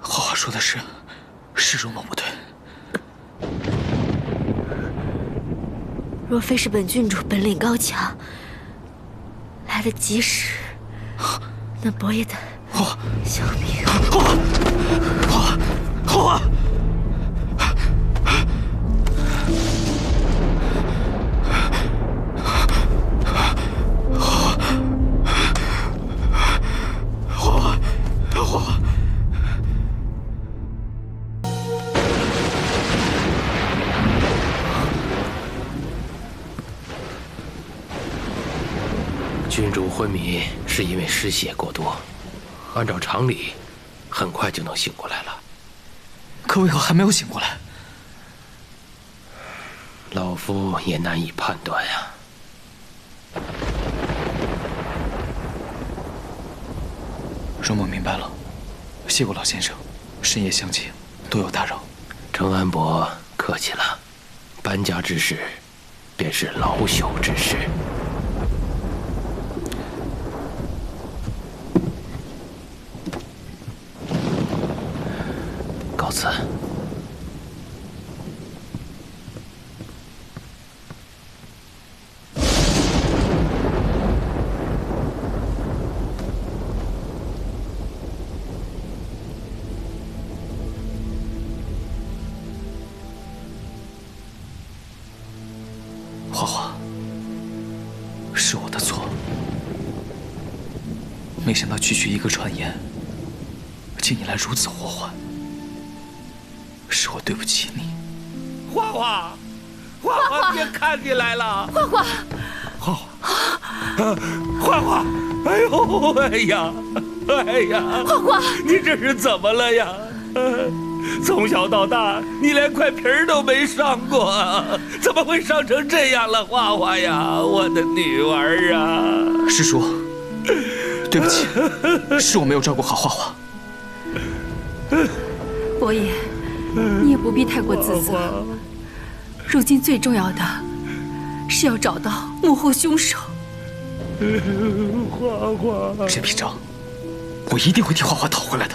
花花说的是容某不对。若非是本郡主本领高强，来得及时，那伯爷的小命。花花。 郡主昏迷是因为失血过多，按照常理，很快就能醒过来了。可为何还没有醒过来？老夫也难以判断呀。容某明白了，谢过老先生，深夜相请，多有打扰。程安伯客气了，搬家之事，便是老朽之事。 告辞。花花，是我的错，没想到区区一个传言，竟引来如此祸患。 是我对不起你，花花，爹看你来了，花花，哎呦，哎呀，花花，你这是怎么了呀？从小到大，你连块皮儿都没上过，怎么会上成这样了，花花呀，我的女儿啊！师叔，对不起，是我没有照顾好花花。伯爷。 你也不必太过自责。如今最重要的是要找到幕后凶手。花花，任凭找，我一定会替花花讨回来的。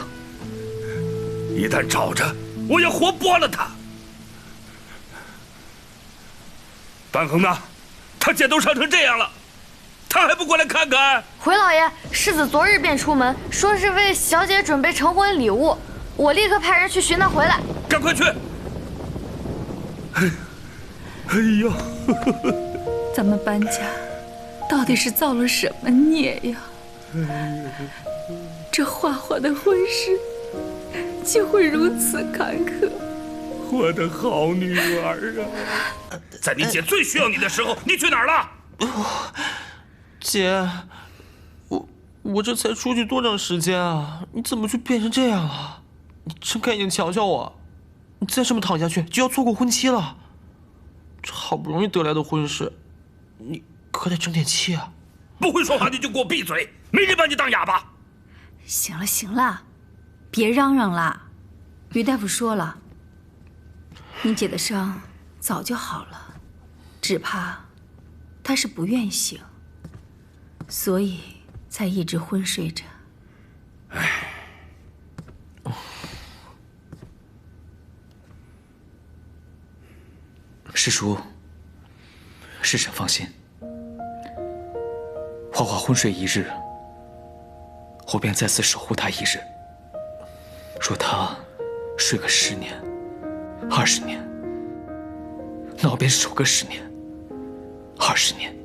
一旦找着，我要活剥了他。半恒呢？他剑都伤成这样了，他还不过来看看？回老爷，世子昨日便出门，说是为小姐准备成婚礼物。 我立刻派人去寻他回来，赶快去！哎呀，咱们搬家到底是造了什么孽呀？这花花的婚事竟会如此坎坷。我的好女儿啊！在你姐最需要你的时候，你去哪儿了？姐，我这才出去多长时间啊？你怎么就变成这样了？ 你睁开眼睛瞧瞧我，你再这么躺下去就要错过婚期了。这好不容易得来的婚事，你可得争点气啊！不会说话你就给我闭嘴，没人把你当哑巴。行了行了，别嚷嚷了。于大夫说了，你姐的伤早就好了，只怕她是不愿醒，所以才一直昏睡着。唉。 师叔，师婶放心，花花昏睡一日，我便再次守护她一日。若她睡个10年、20年，那我便守个10年、20年。